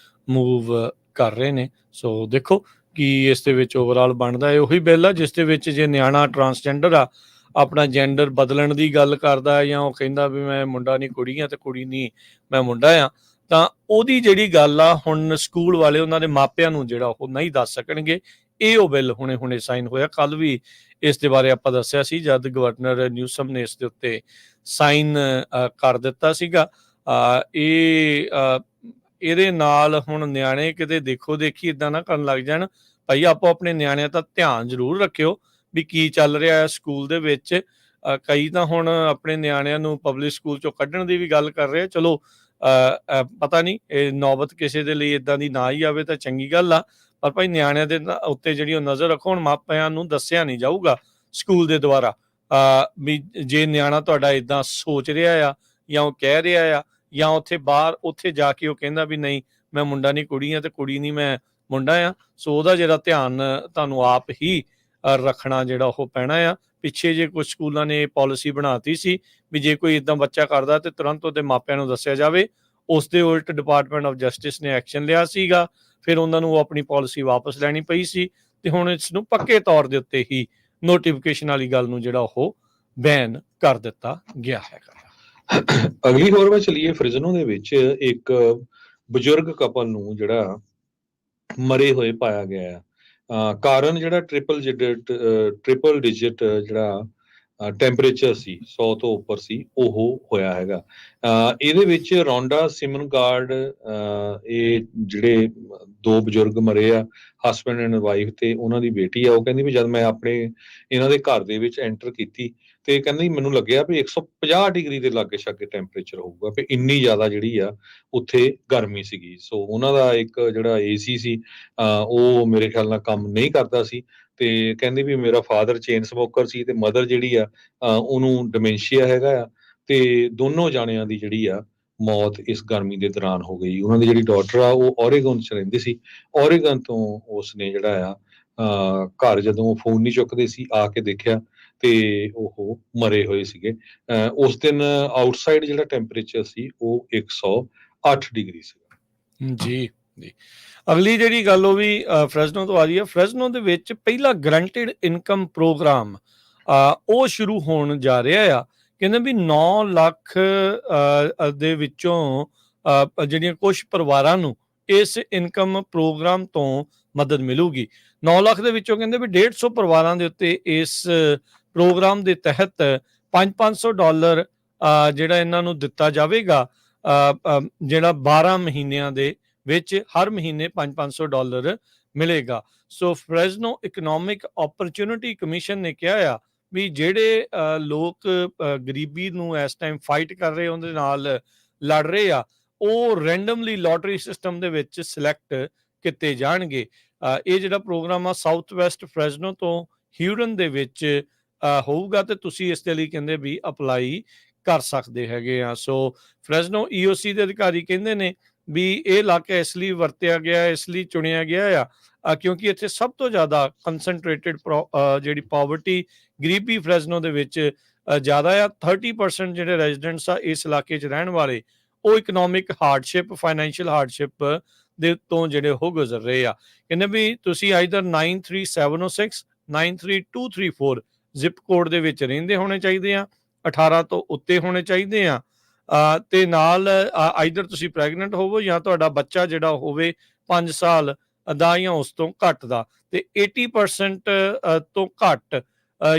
ਮੂਵ ਕਰ ਰਹੇ ਨੇ। ਸੋ ਦੇਖੋ ਕਿ ਇਸ ਦੇ ਵਿੱਚ ਓਵਰਆਲ ਬਣਦਾ ਹੈ। ਉਹੀ ਬਿੱਲ ਆ ਜਿਸ ਦੇ ਵਿੱਚ ਜੇ ਨਿਆਣਾ ਟਰਾਂਸਜੈਂਡਰ ਆ, ਆਪਣਾ ਜੈਂਡਰ ਬਦਲਣ ਦੀ ਗੱਲ ਕਰਦਾ ਹੈ, ਜਾਂ ਉਹ ਕਹਿੰਦਾ ਵੀ ਮੈਂ ਮੁੰਡਾ ਨਹੀਂ ਕੁੜੀ ਆ ਤੇ ਕੁੜੀ ਨਹੀਂ ਮੈਂ ਮੁੰਡਾ ਆ, ਤਾਂ ਉਹਦੀ ਜਿਹੜੀ ਗੱਲ ਆ ਹੁਣ ਸਕੂਲ ਵਾਲੇ ਉਹਨਾਂ ਦੇ ਮਾਪਿਆਂ ਨੂੰ ਜਿਹੜਾ ਉਹ ਨਹੀਂ ਦੱਸ ਸਕਣਗੇ। ਇਹ ਉਹ ਬਿੱਲ ਹੁਣੇ ਸਾਈਨ ਹੋਇਆ। ਕੱਲ ਵੀ ਇਸ ਦੇ ਬਾਰੇ ਆਪਾਂ ਦੱਸਿਆ ਸੀ ਜਦ ਗਵਰਨਰ ਨਿਊਸਮ ਨੇ ਇਸ ਦੇ ਉੱਤੇ ਸਾਈਨ ਕਰ ਦਿੱਤਾ ਸੀਗਾ। ਇਹਦੇ ਨਾਲ ਹੁਣ ਨਿਆਣੇ ਕਿਤੇ ਦੇਖੋ ਦੇਖੀ ਇਦਾਂ ਨਾ ਕਰਨ ਲੱਗ ਜਾਣ। ਭਾਈ ਆਪੋ ਆਪਣੇ ਨਿਆਣਿਆਂ ਦਾ ਧਿਆਨ ਜ਼ਰੂਰ ਰੱਖਿਓ ਵੀ ਕੀ ਚੱਲ ਰਿਹਾ ਹੈ ਸਕੂਲ ਦੇ ਵਿੱਚ। ਕਈ ਤਾਂ ਹੁਣ ਆਪਣੇ ਨਿਆਣਿਆਂ ਨੂੰ ਪਬਲਿਕ ਸਕੂਲ ਚੋਂ ਕੱਢਣ ਦੀ ਵੀ ਗੱਲ ਕਰ ਰਹੇ ਆ। ਚਲੋ ਪਤਾ ਨਹੀਂ ਇਹ ਨੌਬਤ ਕਿਸੇ ਦੇ ਲਈ ਇਦਾਂ ਦੀ ਨਾ ਹੀ ਆਵੇ ਤਾਂ ਚੰਗੀ ਗੱਲ ਆ, ਪਰ ਭਾਈ ਨਿਆਣਿਆਂ ਦੇ ਉੱਤੇ ਜਿਹੜੀ ਉਹ ਨਜ਼ਰ ਰੱਖੋ। ਹੁਣ ਮਾਪਿਆਂ ਨੂੰ ਦੱਸਿਆ ਨਹੀਂ ਜਾਊਗਾ ਸਕੂਲ ਦੇ ਦੁਆਰਾ ਵੀ ਜੇ ਨਿਆਣਾ ਤੁਹਾਡਾ ਇਦਾਂ ਸੋਚ ਰਿਹਾ ਆ ਜਾਂ ਉਹ ਕਹਿ ਰਿਹਾ ਆ, ਜਾਂ ਉੱਥੇ ਬਾਹਰ ਉੱਥੇ ਜਾ ਕੇ ਉਹ ਕਹਿੰਦਾ ਵੀ ਨਹੀਂ ਮੈਂ ਮੁੰਡਾ ਨਹੀਂ ਕੁੜੀ ਆ ਤੇ ਕੁੜੀ ਨਹੀਂ ਮੈਂ ਮੁੰਡਾ ਆ। ਸੋ ਉਹਦਾ ਜਿਹੜਾ ਧਿਆਨ ਤੁਹਾਨੂੰ ਆਪ ਹੀ ਰੱਖਣਾ ਜਿਹੜਾ ਉਹ ਪੈਣਾ ਆ। ਪਿੱਛੇ ਜੇ ਕੁਝ ਸਕੂਲਾਂ ਨੇ ਪਾਲਿਸੀ ਬਣਾਤੀ ਸੀ ਵੀ ਜੇ ਕੋਈ ਇਦਾਂ ਬੱਚਾ ਕਰਦਾ ਤੇ ਤੁਰੰਤ ਉਹਦੇ ਮਾਪਿਆਂ ਨੂੰ ਦੱਸਿਆ ਜਾਵੇ। ਉਸ ਦੇ ਉਲਟ ਡਿਪਾਰਟਮੈਂਟ ਆਫ ਜਸਟਿਸ ਨੇ ਐਕਸ਼ਨ ਲਿਆ ਸੀਗਾ, ਫਿਰ ਉਹਨਾਂ ਨੂੰ ਆਪਣੀ ਪਾਲਿਸੀ ਵਾਪਸ ਲੈਣੀ ਪਈ ਸੀ, ਤੇ ਹੁਣ ਇਸ ਨੂੰ ਪੱਕੇ ਤੌਰ ਦੇ ਉੱਤੇ ਹੀ ਨੋਟੀਫਿਕੇਸ਼ਨ ਵਾਲੀ ਗੱਲ ਨੂੰ ਜਿਹੜਾ ਉਹ ਬੈਨ ਕਰ ਦਿੱਤਾ ਗਿਆ ਹੈਗਾ। ਅਗਲੀ ਖਬਰ ਵਿੱਚ ਚਲੀਏ। ਫ੍ਰਿਜ਼ਨੋ ਦੇ ਵਿੱਚ ਇੱਕ ਬਜ਼ੁਰਗ ਕਪਲ ਨੂੰ ਜਿਹੜਾ ਮਰੇ ਹੋਏ ਪਾਇਆ ਗਿਆ ਹੈ। ਕਾਰਨ ਜਿਹੜਾ ਟ੍ਰਿਪਲ ਡਿਜਿਟ ਜਿਹੜਾ ਟੈਂਪਰੇਚਰ ਸੀ 100 ਤੋਂ ਉੱਪਰ ਸੀ, ਉਹ ਹੋਇਆ ਹੈਗਾ। ਇਹਦੇ ਵਿੱਚ ਰੌਂਡਾ ਸਿਮਨਗਾਰਡ, ਇਹ ਜਿਹੜੇ ਦੋ ਬਜ਼ੁਰਗ ਮਰੇ ਆ, ਹਸਬੈਂਡ ਐਂਡ ਵਾਈਫ ਤੇ ਉਹਨਾਂ ਦੀ ਬੇਟੀ ਆ, ਉਹ ਕਹਿੰਦੀ ਵੀ ਜਦ ਮੈਂ ਆਪਣੇ ਇਹਨਾਂ ਦੇ ਘਰ ਦੇ ਵਿੱਚ ਐਂਟਰ ਕੀਤੀ ਤੇ ਕਹਿੰਦੀ ਮੈਨੂੰ ਲੱਗਿਆ ਵੀ 150 ਡਿਗਰੀ ਦੇ ਲਾਗੇ ਛਾਗੇ ਟੈਂਪਰੇਚਰ ਹੋਊਗਾ, ਵੀ ਇੰਨੀ ਜ਼ਿਆਦਾ ਜਿਹੜੀ ਆ ਉੱਥੇ ਗਰਮੀ ਸੀਗੀ। ਸੋ ਉਹਨਾਂ ਦਾ ਇੱਕ ਜਿਹੜਾ ਏਸੀ ਸੀ ਉਹ ਮੇਰੇ ਖਿਆਲ ਨਾਲ ਕੰਮ ਨਹੀਂ ਕਰਦਾ ਸੀ, ਤੇ ਕਹਿੰਦੇ ਵੀ ਮੇਰਾ ਫਾਦਰ ਚੇਨ ਸਮੋਕਰ ਸੀ ਤੇ ਮਦਰ ਜਿਹੜੀ ਆ ਉਹਨੂੰ ਡਿਮੈਂਸ਼ੀਆ ਹੈਗਾ ਆ, ਤੇ ਦੋਨੋਂ ਜਾਣਿਆਂ ਦੀ ਜਿਹੜੀ ਆ ਮੌਤ ਇਸ ਗਰਮੀ ਦੇ ਦੌਰਾਨ ਹੋ ਗਈ। ਉਹਨਾਂ ਦੀ ਜਿਹੜੀ ਡਾਟਰ ਆ ਉਹ ਓਰੇਗਨ 'ਚ ਰਹਿੰਦੀ ਸੀ। ਓਰੇਗਨ ਤੋਂ ਉਸਨੇ ਜਿਹੜਾ ਆ ਘਰ ਜਦੋਂ ਫੋਨ ਨਹੀਂ ਚੁੱਕਦੇ ਸੀ ਆ ਕੇ ਦੇਖਿਆ ਤੇ ਉਹ ਮਰੇ ਹੋਏ ਸੀਗੇ। ਉਸ ਦਿਨ ਆਊਟਸਾਈਡ ਜਿਹੜਾ ਟੈਂਪਰੇਚਰ ਸੀ ਉਹ 108 ਡਿਗਰੀ ਸੀ। ਜੀ ਜੀ, ਅਗਲੀ ਜਿਹੜੀ ਗੱਲ ਉਹ ਵੀ ਫ੍ਰੈਜ਼ਨੋ ਤੋਂ ਆ ਰਹੀ ਹੈ। ਫ੍ਰੈਜ਼ਨੋ ਦੇ ਵਿੱਚ ਪਹਿਲਾ ਗਰੰਟਿਡ ਇਨਕਮ ਪ੍ਰੋਗਰਾਮ ਉਹ ਸ਼ੁਰੂ ਹੋਣ ਜਾ ਰਿਹਾ ਆ। ਕਹਿੰਦੇ ਵੀ 9 ਲੱਖ ਦੇ ਵਿੱਚੋਂ ਜਿਹੜੀਆਂ ਕੁਝ ਪਰਿਵਾਰਾਂ ਨੂੰ ਇਸ ਇਨਕਮ ਪ੍ਰੋਗਰਾਮ ਤੋਂ ਮਦਦ ਮਿਲੂਗੀ। 9 ਲੱਖ ਦੇ ਵਿੱਚੋਂ ਕਹਿੰਦੇ ਵੀ 150 ਪਰਿਵਾਰਾਂ ਦੇ ਉੱਤੇ ਇਸ ਪ੍ਰੋਗਰਾਮ ਦੇ ਤਹਿਤ $500 ਜਿਹੜਾ ਇਹਨਾਂ ਨੂੰ ਦਿੱਤਾ ਜਾਵੇਗਾ, ਜਿਹੜਾ 12 ਮਹੀਨਿਆਂ ਦੇ ਵਿੱਚ ਹਰ ਮਹੀਨੇ $500 ਮਿਲੇਗਾ। ਸੋ ਫ੍ਰੈਜ਼ਨੋ ਇਕਨੋਮਿਕ ਓਪਰਚੁਨਿਟੀ ਕਮਿਸ਼ਨ ਨੇ ਕਿਹਾ ਆ ਵੀ ਜਿਹੜੇ ਲੋਕ ਗਰੀਬੀ ਨੂੰ ਇਸ ਟਾਈਮ ਫਾਈਟ ਕਰ ਰਹੇ, ਉਹਦੇ ਨਾਲ ਲੜ ਰਹੇ ਆ, ਉਹ ਰੈਂਡਮਲੀ ਲੋਟਰੀ ਸਿਸਟਮ ਦੇ ਵਿੱਚ ਸਿਲੈਕਟ ਕੀਤੇ ਜਾਣਗੇ। ਇਹ ਜਿਹੜਾ ਪ੍ਰੋਗਰਾਮ ਆ ਸਾਊਥ ਵੈਸਟ ਫ੍ਰੈਜ਼ਨੋ ਤੋਂ ਹਿਊਰਨ ਦੇ ਵਿੱਚ ਹੋਊਗਾ, ਤੇ ਤੁਸੀਂ ਇਸ ਦੇ ਲਈ ਕਹਿੰਦੇ ਵੀ ਅਪਲਾਈ ਕਰ ਸਕਦੇ ਹੈਗੇ ਆ। ਸੋ ਫ੍ਰੈਜ਼ਨੋ EOC ਦੇ ਅਧਿਕਾਰੀ ਕਹਿੰਦੇ ਨੇ ਵੀ ਇਹ ਇਲਾਕਾ ਇਸ ਲਈ ਵਰਤਿਆ ਗਿਆ, ਇਸ ਲਈ ਚੁਣਿਆ ਗਿਆ ਆ ਕਿਉਂਕਿ ਇੱਥੇ ਸਭ ਤੋਂ ਜ਼ਿਆਦਾ ਕੰਸਨਟ੍ਰੇਟਡ ਜਿਹੜੀ ਪਾਵਰਟੀ, ਗਰੀਬੀ ਫ੍ਰੈਜ਼ਨੋ ਦੇ ਵਿੱਚ ਜ਼ਿਆਦਾ ਆ। 30% ਜਿਹੜੇ ਰੈਜ਼ੀਡੈਂਟਸ ਆ ਇਸ ਇਲਾਕੇ 'ਚ ਰਹਿਣ ਵਾਲੇ, ਉਹ ਇਕਨੋਮਿਕ ਹਾਰਡਸ਼ਿਪ, ਫਾਈਨੈਂਸ਼ੀਅਲ ਹਾਰਡਸ਼ਿਪ ਦੇ ਤੋਂ ਜਿਹੜੇ ਉਹ ਗੁਜ਼ਰ ਰਹੇ ਆ। ਕਹਿੰਦੇ ਵੀ ਤੁਸੀਂ ਆਈਦਰ 93706 93234 ਜ਼ਿਪ ਕੋਡ ਦੇ ਵਿੱਚ ਰਹਿੰਦੇ ਹੋਣੇ ਚਾਹੀਦੇ ਆ, 18 ਤੋਂ ਉੱਤੇ ਹੋਣੇ ਚਾਹੀਦੇ ਆ, ਤੇ ਨਾਲ ਆਈਦਰ ਤੁਸੀਂ ਪ੍ਰੈਗਨੈਂਟ ਹੋਵੋ ਜਾਂ ਤੁਹਾਡਾ ਬੱਚਾ ਜਿਹੜਾ ਹੋਵੇ 5 ਸਾਲ ਦਾ ਜਾਂ ਉਸ ਤੋਂ ਘੱਟ ਦਾ, ਤੇ 80% ਤੋਂ ਘੱਟ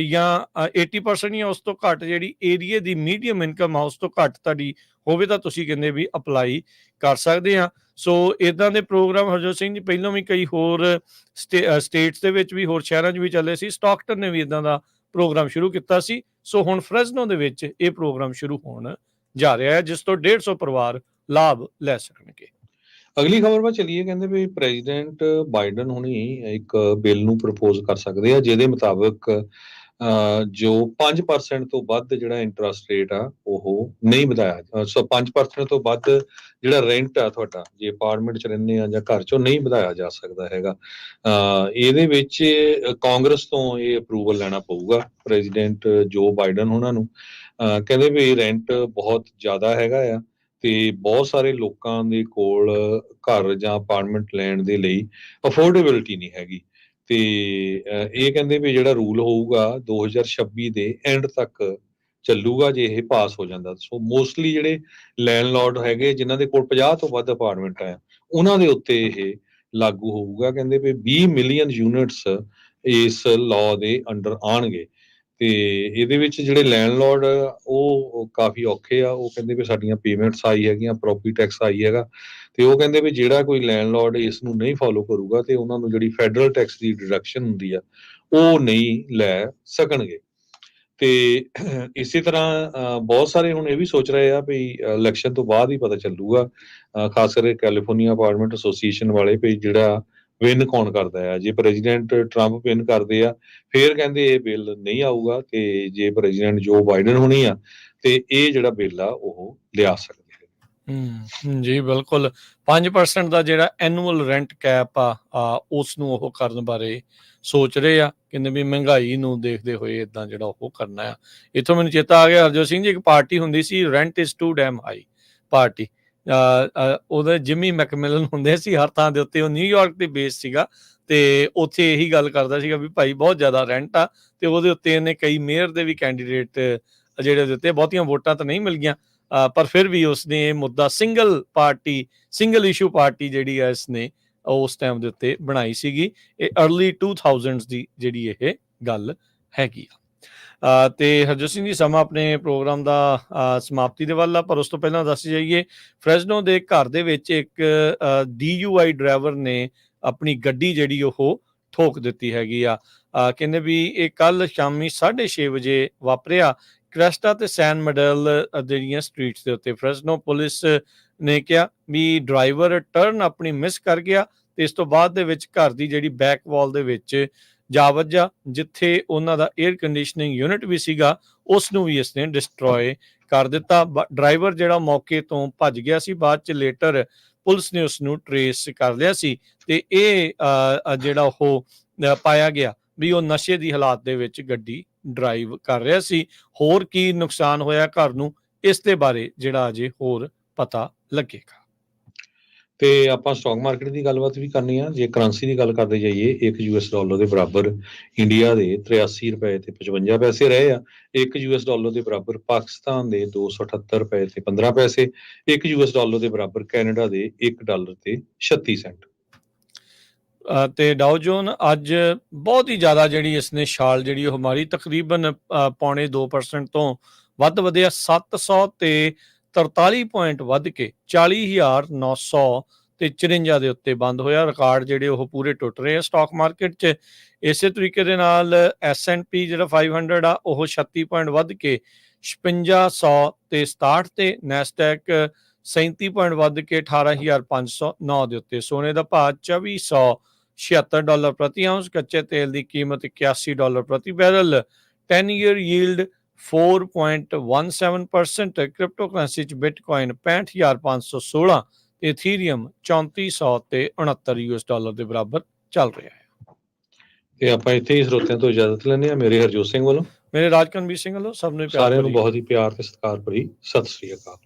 ਜਾਂ 80% ਜਾਂ ਉਸ ਤੋਂ ਘੱਟ ਜਿਹੜੀ ਏਰੀਏ ਦੀ ਮੀਡੀਅਮ ਇਨਕਮ ਆ ਉਸ ਤੋਂ ਘੱਟ ਤੁਹਾਡੀ ਹੋਵੇ ਤਾਂ ਤੁਸੀਂ ਕਹਿੰਦੇ ਵੀ ਅਪਲਾਈ ਕਰ ਸਕਦੇ ਆ। ਸੋ ਇਦਾਂ ਦੇ ਪ੍ਰੋਗਰਾਮ ਹਰਜੋਤ ਸਿੰਘ ਜੀ ਪਹਿਲਾਂ ਵੀ ਕਈ ਹੋਰ ਸਟੇਟਸ ਦੇ ਵਿੱਚ ਵੀ, ਹੋਰ ਸ਼ਹਿਰਾਂ 'ਚ ਵੀ ਚੱਲੇ ਸੀ। ਸਟਾਕਟਨ ਨੇ ਵੀ ਇਦਾਂ ਦਾ ਪ੍ਰੋਗਰਾਮ ਸ਼ੁਰੂ ਕੀਤਾ ਸੀ। ਸੋ ਹੁਣ ਫ੍ਰੈਜ਼ਨੋ ਦੇ ਵਿੱਚ ਇਹ ਪ੍ਰੋਗਰਾਮ ਸ਼ੁਰੂ ਹੋਣ ਜਾ ਰਿਹਾ ਹੈ ਜਿਸ ਤੋਂ 150 ਪਰਿਵਾਰ ਲਾਭ ਲੈ ਸਕਣਗੇ। ਅਗਲੀ ਖਬਰ ਵੱਲ ਚੱਲੀਏ। ਕਹਿੰਦੇ ਵੀ ਪ੍ਰੈਜ਼ੀਡੈਂਟ ਬਾਈਡਨ ਹੁਣੀ ਇੱਕ ਬਿੱਲ ਨੂੰ ਪ੍ਰਪੋਜ਼ ਕਰ ਸਕਦੇ ਆ, ਜਿਹਦੇ ਮੁਤਾਬਕ ਜੋ 5% ਤੋਂ ਵੱਧ ਜਿਹੜਾ ਇੰਟਰਸਟ ਰੇਟ ਆ ਉਹ ਨਹੀਂ ਵਧਾਇਆ, ਸੋ 5% ਤੋਂ ਵੱਧ ਜਿਹੜਾ ਰੈਂਟ ਆ ਤੁਹਾਡਾ, ਜੇ ਅਪਾਰਟਮੈਂਟ 'ਚ ਰਹਿੰਦੇ ਆ ਜਾਂ ਘਰ 'ਚੋਂ, ਨਹੀਂ ਵਧਾਇਆ ਜਾ ਸਕਦਾ ਹੈਗਾ। ਇਹਦੇ ਵਿੱਚ ਕਾਂਗਰਸ ਤੋਂ ਇਹ ਅਪਰੂਵਲ ਲੈਣਾ ਪਊਗਾ ਪ੍ਰੈਜ਼ੀਡੈਂਟ ਜੋ ਬਾਈਡਨ ਉਹਨਾਂ ਨੂੰ। ਕਹਿੰਦੇ ਵੀ ਰੈਂਟ ਬਹੁਤ ਜ਼ਿਆਦਾ ਹੈਗਾ ਆ, ਤੇ ਬਹੁਤ ਸਾਰੇ ਲੋਕਾਂ ਦੇ ਕੋਲ ਘਰ ਜਾਂ ਅਪਾਰਟਮੈਂਟ ਲੈਣ ਦੇ ਲਈ ਅਫੋਰਡੇਬਿਲਿਟੀ ਨਹੀਂ ਹੈਗੀ। ਤੇ ਇਹ ਕਹਿੰਦੇ ਵੀ ਜਿਹੜਾ ਰੂਲ ਹੋਊਗਾ 2026 ਦੇ ਐਂਡ ਤੱਕ ਚੱਲੂਗਾ, ਜੇ ਇਹ ਪਾਸ ਹੋ ਜਾਂਦਾ। ਸੋ ਮੋਸਟਲੀ ਜਿਹੜੇ ਲੈਂਡਲੌਰਡ ਹੈਗੇ ਜਿਨ੍ਹਾਂ ਦੇ ਕੋਲ 50 ਤੋਂ ਵੱਧ ਅਪਾਰਟਮੈਂਟ ਆ, ਉਹਨਾਂ ਦੇ ਉੱਤੇ ਇਹ ਲਾਗੂ ਹੋਊਗਾ। ਕਹਿੰਦੇ ਵੀ 20 ਮਿਲੀਅਨ ਯੂਨਿਟਸ ਇਸ ਲਾਅ ਦੇ ਅੰਡਰ ਆਉਣਗੇ, ਤੇ ਇਹਦੇ ਵਿੱਚ ਜਿਹੜੇ ਲੈਂਡਲੌਰਡ ਉਹ ਕਾਫੀ ਔਖੇ ਆ। ਉਹ ਕਹਿੰਦੇ ਵੀ ਸਾਡੀਆਂ ਪੇਮੈਂਟਸ ਆਈ ਹੈਗੀਆਂ, ਪ੍ਰੋਪਰਟੀ ਟੈਕਸ ਆਈ ਹੈਗਾ, ਤੇ ਉਹ ਕਹਿੰਦੇ ਵੀ ਜਿਹੜਾ ਕੋਈ ਲੈਂਡਲੌਰਡ ਇਸ ਨੂੰ ਨਹੀਂ ਫੋਲੋ ਕਰੂਗਾ ਤੇ ਉਹਨਾਂ ਨੂੰ ਜਿਹੜੀ ਫੈਡਰਲ ਟੈਕਸ ਦੀ ਡਿਡਕਸ਼ਨ ਹੁੰਦੀ ਆ ਉਹ ਨਹੀਂ ਲੈ ਸਕਣਗੇ। ਤੇ ਇਸੇ ਤਰ੍ਹਾਂ ਬਹੁਤ ਸਾਰੇ ਹੁਣ ਇਹ ਵੀ ਸੋਚ ਰਹੇ ਆ ਵੀ ਇਲੈਕਸ਼ਨ ਤੋਂ ਬਾਅਦ ਹੀ ਪਤਾ ਚੱਲੂਗਾ, ਖਾਸ ਕਰਕੇ ਕੈਲੀਫੋਰਨੀਆ ਅਪਾਰਟਮੈਂਟ ਐਸੋਸੀਏਸ਼ਨ ਵਾਲੇ, ਵੀ ਜਿਹੜਾ ਵਿਨ ਕੌਣ ਕਰਦਾ ਆ। ਜੇ ਪ੍ਰੈਜ਼ੀਡੈਂਟ ਟਰੰਪ ਵਿਨ ਕਰਦੇ ਆ ਫਿਰ ਕਹਿੰਦੇ ਇਹ ਬਿੱਲ ਨਹੀਂ ਆਊਗਾ, ਤੇ ਜੇ ਪ੍ਰੈਜ਼ੀਡੈਂਟ ਜੋ ਬਾਈਡਨ ਹੋਣੀ ਆ ਤੇ ਇਹ ਜਿਹੜਾ ਬਿੱਲ ਆ ਉਹ ਲਿਆ ਸਕਦੇ। ਜੀ ਬਿਲਕੁਲ। 5% ਦਾ ਜਿਹੜਾ ਐਨੂਅਲ ਰੈਂਟ ਕੈਪ ਆ ਉਸ ਨੂੰ ਉਹ ਕਰਨ ਬਾਰੇ ਸੋਚ ਰਹੇ ਆ। ਕਹਿੰਦੇ ਵੀ ਮਹਿੰਗਾਈ ਨੂੰ ਦੇਖਦੇ ਹੋਏ ਇਦਾਂ ਜਿਹੜਾ ਉਹ ਕਰਨਾ ਆ। ਇੱਥੋਂ ਮੈਨੂੰ ਚੇਤਾ ਆ ਗਿਆ, ਹਰਜੋਤ ਸਿੰਘ ਜੀ, ਇੱਕ ਪਾਰਟੀ ਹੁੰਦੀ ਸੀ, rent is too damn high party. ਉਹਦੇ ਜਿਮੀ ਮੈਕਮਿਲਨ ਹੁੰਦੇ ਸੀ ਹਰ ਥਾਂ ਦੇ ਉੱਤੇ। ਉਹ ਨਿਊਯਾਰਕ ਤੇ ਬੇਸ ਸੀਗਾ, ਤੇ ਉੱਥੇ ਇਹੀ ਗੱਲ ਕਰਦਾ ਸੀਗਾ ਵੀ ਭਾਈ ਬਹੁਤ ਜ਼ਿਆਦਾ ਰੈਂਟ ਆ। ਤੇ ਉਹਦੇ ਉੱਤੇ ਇਹਨੇ ਕਈ ਮੇਅਰ ਦੇ ਵੀ ਕੈਂਡੀਡੇਟ ਜਿਹੜੇ ਉਹਦੇ ਉੱਤੇ, ਬਹੁਤੀਆਂ ਵੋਟਾਂ ਤਾਂ ਨਹੀਂ ਮਿਲ ਗਈਆਂ, ਪਰ ਫਿਰ ਵੀ ਉਸਨੇ ਇਹ ਮੁੱਦਾ ਸਿੰਗਲ ਇਸ਼ੂ ਪਾਰਟੀ ਜਿਹੜੀ ਆ ਇਸਨੇ ਉਸ ਟਾਈਮ ਦੇ ਉੱਤੇ ਬਣਾਈ ਸੀਗੀ। ਇਹ ਅਰਲੀ 2000s ਦੀ ਜਿਹੜੀ ਇਹ ਗੱਲ ਹੈਗੀ ਆ। ਤੇ ਹਰਜੋਤ ਸਿੰਘ ਜੀ, ਸਮਾਂ ਆਪਣੇ ਪ੍ਰੋਗਰਾਮ ਦਾ ਸਮਾਪਤੀ ਦੇ ਵੱਲ ਆ, ਪਰ ਉਸ ਤੋਂ ਪਹਿਲਾਂ ਦੱਸ ਜਾਈਏ, ਫ੍ਰੈਜ਼ਨੋ ਦੇ ਘਰ ਦੇ ਵਿੱਚ ਇੱਕ DUI ਡਰਾਈਵਰ ਨੇ ਆਪਣੀ ਗੱਡੀ ਜਿਹੜੀ ਉਹ ਠੋਕ ਦਿੱਤੀ ਹੈਗੀ ਆ। ਕਹਿੰਦੇ ਵੀ ਇਹ ਕੱਲ ਸ਼ਾਮੀ 6:30 ਵਜੇ ਵਾਪਰਿਆ, ਕ੍ਰੈਸਟਾ ਤੇ ਸੈਨ ਮਡਲ ਜਿਹੜੀਆਂ ਸਟਰੀਟਸ ਦੇ ਉੱਤੇ। ਫ੍ਰੈਜ਼ਨੋ ਪੁਲਿਸ ਨੇ ਕਿਹਾ ਵੀ ਡਰਾਈਵਰ ਟਰਨ ਆਪਣੀ ਮਿਸ ਕਰ ਗਿਆ, ਤੇ ਇਸ ਤੋਂ ਬਾਅਦ ਦੇ ਵਿੱਚ ਘਰ ਦੀ ਜਿਹੜੀ ਬੈਕ ਵਾਲ ਦੇ ਵਿੱਚ ਜਾ ਵੱਜਾ, ਜਿੱਥੇ ਉਹਨਾਂ ਦਾ 에ਅਰ ਕੰਡੀਸ਼ਨਿੰਗ ਯੂਨਿਟ ਵੀ ਸੀਗਾ, ਉਸ ਨੂੰ ਵੀ ਇਸਨੇ ਡਿਸਟਰੋਏ ਕਰ ਦਿੱਤਾ। ਡਰਾਈਵਰ ਜਿਹੜਾ ਮੌਕੇ ਤੋਂ ਭੱਜ ਗਿਆ ਸੀ, ਬਾਅਦ ਚ ਲੇਟਰ ਪੁਲਿਸ ਨੇ ਉਸ ਨੂੰ ਟਰੇਸ ਕਰ ਲਿਆ ਸੀ, ਤੇ ਇਹ ਜਿਹੜਾ ਉਹ ਪਾਇਆ ਗਿਆ ਵੀ ਉਹ ਨਸ਼ੇ ਦੀ ਹਾਲਾਤ ਦੇ ਵਿੱਚ ਗੱਡੀ ਡਰਾਈਵ ਕਰ ਰਿਹਾ ਸੀ। ਹੋਰ ਕੀ ਨੁਕਸਾਨ ਹੋਇਆ ਘਰ ਨੂੰ, ਇਸ ਦੇ ਬਾਰੇ ਜਿਹੜਾ ਅਜੇ ਹੋਰ ਪਤਾ ਲੱਗੇਗਾ। ਤੇ ਆਪਾਂ ਸਟਾਕ ਮਾਰਕੀਟ ਦੀ ਗੱਲਬਾਤ ਵੀ ਕਰਨੀ ਆ। ਜੇ ਕਰੰਸੀ ਦੀ ਗੱਲ ਕਰਦੇ ਜਾਈਏ, $1 ਦੇ ਬਰਾਬਰ ਇੰਡੀਆ ਦੇ 83 ਰੁਪਏ ਤੇ 55 ਪੈਸੇ ਰਹੇ ਆ। $1 ਦੇ ਬਰਾਬਰ ਪਾਕਿਸਤਾਨ ਦੇ 278 ਰੁਪਏ ਤੇ 15 ਪੈਸੇ। $1 ਦੇ ਬਰਾਬਰ ਕੈਨੇਡਾ ਦੇ $1 ਤੇ 36 ਸੈਂਟ। ਤੇ ਡਾਓ ਜੋਨ ਅੱਜ ਬਹੁਤ ਹੀ ਜ਼ਿਆਦਾ ਜਿਹੜੀ ਇਸਨੇ ਛਾਲ ਜਿਹੜੀ ਉਹ ਮਾਰੀ, ਤਕਰੀਬਨ 0.25% ਤੋਂ ਵੱਧ ਵਧਿਆ। 700 ਤੇ 43 ਪੁਆਇੰਟ ਵੱਧ ਕੇ 40,954 ਦੇ ਉੱਤੇ ਬੰਦ ਹੋਇਆ। ਰਿਕਾਰਡ ਜਿਹੜੇ ਉਹ ਪੂਰੇ ਟੁੱਟ ਰਹੇ ਆ ਸਟਾਕ ਮਾਰਕੀਟ 'ਚ। ਇਸੇ ਤਰੀਕੇ ਦੇ ਨਾਲ S&P ਜਿਹੜਾ 500 ਆ ਉਹ 36 ਪੁਆਇੰਟ ਵੱਧ ਕੇ 5667 ਤੇ। ਨੈਸਡੈਕ 37 ਪੁਆਇੰਟ ਵੱਧ ਕੇ 18,509 ਦੇ ਉੱਤੇ। ਸੋਨੇ ਦਾ ਭਾਅ $2476 ਪ੍ਰਤੀ ਆਉਂਸ। ਕੱਚੇ ਤੇਲ ਦੀ ਕੀਮਤ $81 ਪ੍ਰਤੀ barrel. 10 year yield 4.17%। Crypto currency ਚ ਬਿਟਕੋਇਨ 65,516 ਤੇ ਇਥੀਰੀਅਮ 3469 ਦੇ ਬਰਾਬਰ ਚੱਲ ਰਿਹਾ ਹੈ। ਤੇ ਆਪਾਂ ਇੱਥੇ ਹੀ ਸਰੋਤਿਆਂ ਤੋਂ ਇਜਾਜ਼ਤ ਲੈਂਦੇ ਹਾਂ। ਮੇਰੇ ਹਰਜੋਤ ਸਿੰਘ ਵੱਲੋਂ, ਮੇਰੇ ਰਾਜਕਨਵੀਰ ਸਿੰਘ ਵੱਲੋਂ, ਸਭ ਨੂੰ ਸਾਰਿਆਂ ਨੂੰ ਬਹੁਤ ਹੀ ਪਿਆਰ ਤੇ ਸਤਿਕਾਰ ਭਰੀ ਸਤਿ ਸ੍ਰੀ ਅਕਾਲ।